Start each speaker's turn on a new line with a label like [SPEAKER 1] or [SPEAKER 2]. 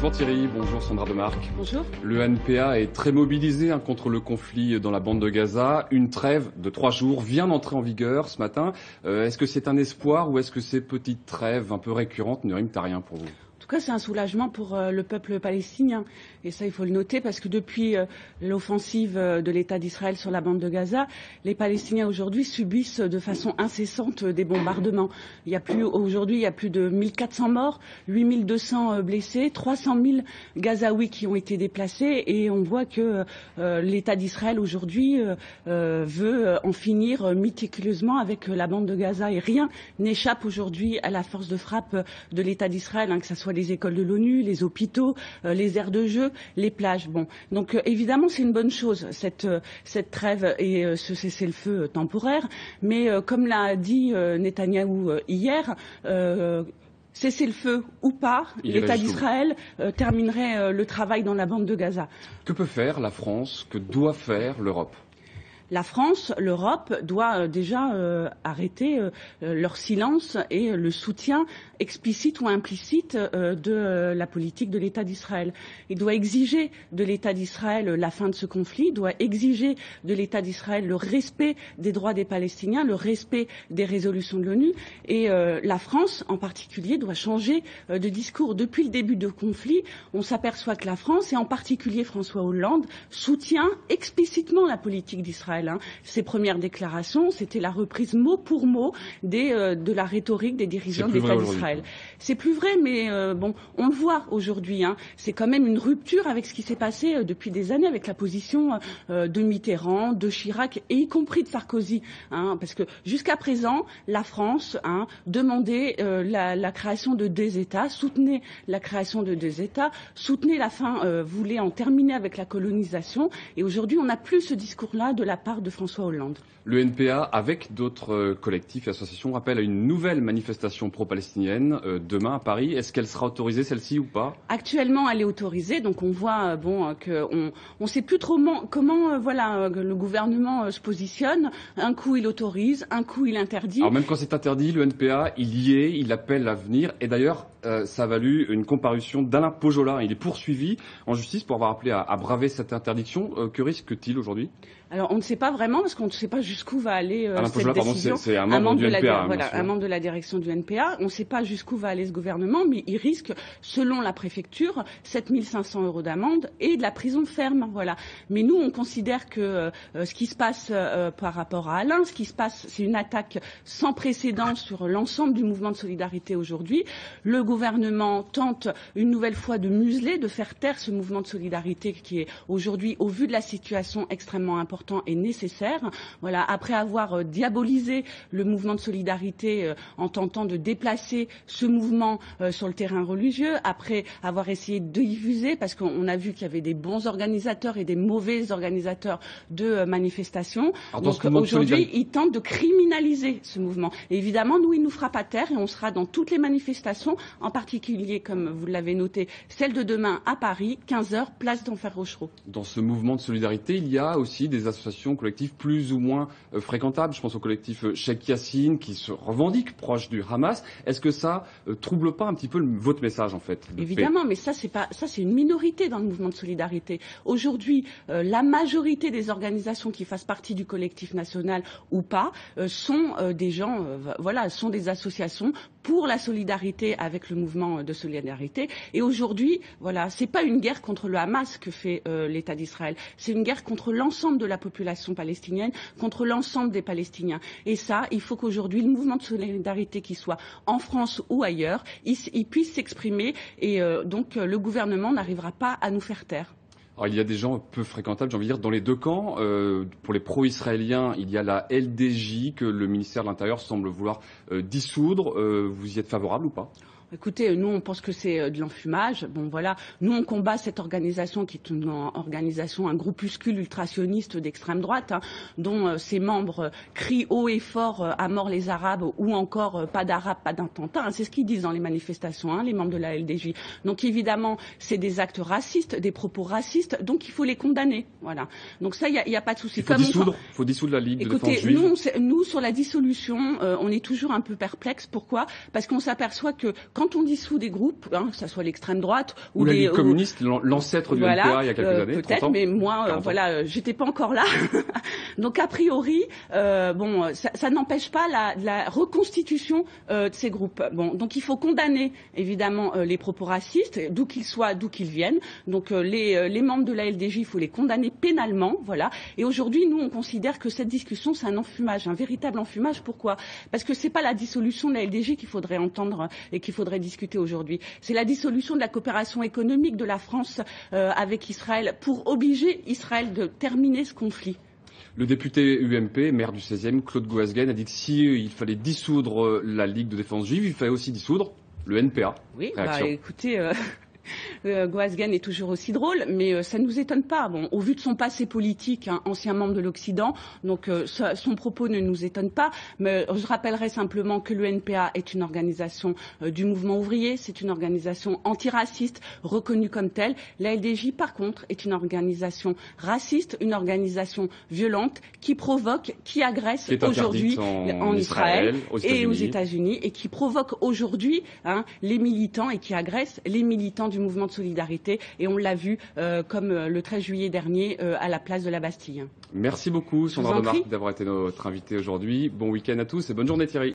[SPEAKER 1] Bonjour Thierry, bonjour Sandra Demarque.
[SPEAKER 2] Bonjour.
[SPEAKER 1] Le NPA est très mobilisé contre le conflit dans la bande de Gaza. Une trêve de 3 jours vient d'entrer en vigueur ce matin. Est-ce que c'est un espoir ou est-ce que ces petites trêves un peu récurrentes ne riment à rien pour vous ?
[SPEAKER 2] En tout cas, c'est un soulagement pour le peuple palestinien. Et ça, il faut le noter, parce que depuis l'offensive de l'État d'Israël sur la bande de Gaza, les Palestiniens aujourd'hui subissent de façon incessante des bombardements. Aujourd'hui, il y a plus de 1400 morts, 8200 blessés, 300 000 Gazaouis qui ont été déplacés. Et on voit que l'État d'Israël aujourd'hui veut en finir méticuleusement avec la bande de Gaza. Et rien n'échappe aujourd'hui à la force de frappe de l'État d'Israël, que ce soit les écoles de l'ONU, les hôpitaux, les aires de jeu, les plages. Bon, donc évidemment c'est une bonne chose cette trêve et ce cessez-le-feu temporaire. Mais comme l'a dit Netanyahou hier, cessez-le-feu ou pas, l'État d'Israël terminerait le travail dans la bande de Gaza.
[SPEAKER 1] Que peut faire la France? Que doit faire l'Europe?
[SPEAKER 2] La France, l'Europe doit déjà arrêter leur silence et le soutien explicite ou implicite de la politique de l'État d'Israël. Il doit exiger de l'État d'Israël la fin de ce conflit, doit exiger de l'État d'Israël le respect des droits des Palestiniens, le respect des résolutions de l'ONU. Et la France, en particulier, doit changer de discours. Depuis le début du conflit, on s'aperçoit que la France, et en particulier François Hollande, soutient explicitement la politique d'Israël. Ses premières déclarations, c'était la reprise mot pour mot de la rhétorique des dirigeants de l'État d'Israël. C'est plus vrai, mais bon, on le voit aujourd'hui. C'est quand même une rupture avec ce qui s'est passé depuis des années, avec la position de Mitterrand, de Chirac, et y compris de Sarkozy. Parce que jusqu'à présent, la France demandait la création de 2 États, soutenait la création de 2 États, soutenait la fin, voulait en terminer avec la colonisation. Et aujourd'hui, on n'a plus ce discours-là de la part de François Hollande.
[SPEAKER 1] Le NPA, avec d'autres collectifs et associations, appelle à une nouvelle manifestation pro-palestinienne demain à Paris. Est-ce qu'elle sera autorisée, celle-ci, ou pas? Actuellement, elle est autorisée. Donc on voit qu'on ne sait plus trop comment le gouvernement se positionne. Un coup, il autorise, un coup, il interdit. Alors même quand c'est interdit, le NPA, il y est, il appelle à venir. Et d'ailleurs, ça a valu une comparution d'Alain Pojola. Il est poursuivi en justice pour avoir appelé à braver cette interdiction. Que risque-t-il aujourd'hui?
[SPEAKER 2] Alors on ne sait pas vraiment, parce qu'on ne sait pas jusqu'où va aller cette décision.
[SPEAKER 1] C'est un membre du NPA.
[SPEAKER 2] Un membre de la direction du NPA. On ne sait pas jusqu'où va aller ce gouvernement, mais il risque, selon la préfecture, 7 500 € d'amende et de la prison ferme. Voilà. Mais nous, on considère que ce qui se passe par rapport à Alain, ce qui se passe, c'est une attaque sans précédent sur l'ensemble du mouvement de solidarité aujourd'hui. Le gouvernement tente une nouvelle fois de museler, de faire taire ce mouvement de solidarité qui est aujourd'hui, au vu de la situation, extrêmement important et nécessaire. Voilà, après avoir diabolisé le mouvement de solidarité en tentant de déplacer ce mouvement sur le terrain religieux, après avoir essayé de diffuser, parce qu'on a vu qu'il y avait des bons organisateurs et des mauvais organisateurs de manifestations. Donc aujourd'hui, ils tentent de criminaliser ce mouvement. Et évidemment, nous, il nous fera pas taire et on sera dans toutes les manifestations, en particulier, comme vous l'avez noté, celle de demain à Paris, 15h, place d'Enfer Rochereau. Dans ce mouvement de solidarité, il y a aussi des associations collectives plus ou moins fréquentables. Je pense au collectif Cheikh Yassine qui se revendique proche du Hamas. Est-ce que ça trouble pas un petit peu votre message en fait? Évidemment, mais ça c'est une minorité dans le mouvement de solidarité. Aujourd'hui, la majorité des organisations qui fassent partie du collectif national ou pas sont des gens, sont des associations pour la solidarité avec le mouvement de solidarité. Et aujourd'hui, c'est pas une guerre contre le Hamas que fait l'État d'Israël. C'est une guerre contre l'ensemble de la population palestinienne, contre l'ensemble des Palestiniens. Et ça, il faut qu'aujourd'hui, le mouvement de solidarité, qu'il soit en France ou ailleurs, il puisse s'exprimer et donc le gouvernement n'arrivera pas à nous faire taire. Alors, il y a des gens peu fréquentables, j'ai envie de dire, dans les deux camps. Pour les pro-israéliens, il y a la LDJ que le ministère de l'Intérieur semble vouloir dissoudre. Vous y êtes favorable ou pas? Écoutez, nous, on pense que c'est de l'enfumage. Bon, voilà. Nous, on combat cette organisation qui est une organisation, un groupuscule ultrationniste d'extrême droite, dont ses membres crient haut et fort à mort les Arabes ou encore pas d'Arabes, pas d'attentats. C'est ce qu'ils disent dans les manifestations, les membres de la LDJ. Donc, évidemment, c'est des actes racistes, des propos racistes. Donc, il faut les condamner. Voilà. Donc, ça, il n'y a pas de souci. Il faut dissoudre la Ligue de défense juive. Nous, sur la dissolution, on est toujours un peu perplexe. Pourquoi? Parce qu'on s'aperçoit que quand on dissout des groupes, que ce soit l'extrême droite
[SPEAKER 1] ou la Ligue communiste, l'ancêtre du NPA il y a quelques années,
[SPEAKER 2] peut-être, mais moi, j'étais pas encore là. Donc a priori, ça n'empêche pas la reconstitution de ces groupes. Bon, donc il faut condamner évidemment les propos racistes, d'où qu'ils soient, d'où qu'ils viennent. Donc les membres de la LDJ, il faut les condamner pénalement, voilà. Et aujourd'hui, nous, on considère que cette discussion, c'est un enfumage, un véritable enfumage. Pourquoi? Parce que c'est pas la dissolution de la LDJ qu'il faudrait entendre et qu'il faudrait discuter aujourd'hui. C'est la dissolution de la coopération économique de la France avec Israël pour obliger Israël de terminer ce conflit.
[SPEAKER 1] Le député UMP, maire du 16e, Claude Goasguen, a dit que s'il fallait dissoudre la Ligue de défense juive, il fallait aussi dissoudre le NPA.
[SPEAKER 2] Oui, écoutez... Goasguen est toujours aussi drôle, mais ça ne nous étonne pas. Bon, au vu de son passé politique, ancien membre de l'Occident, donc son propos ne nous étonne pas. Mais je rappellerai simplement que le NPA est une organisation du mouvement ouvrier, c'est une organisation antiraciste reconnue comme telle. La LDJ, par contre, est une organisation raciste, une organisation violente qui provoque, qui agresse aujourd'hui en Israël et aux États-Unis et qui provoque aujourd'hui les militants et qui agresse les militants du mouvement de solidarité, et on l'a vu comme le 13 juillet dernier à la place de la Bastille.
[SPEAKER 1] Merci beaucoup Sandra Demarque d'avoir été notre invitée aujourd'hui. Bon week-end à tous et bonne journée Thierry.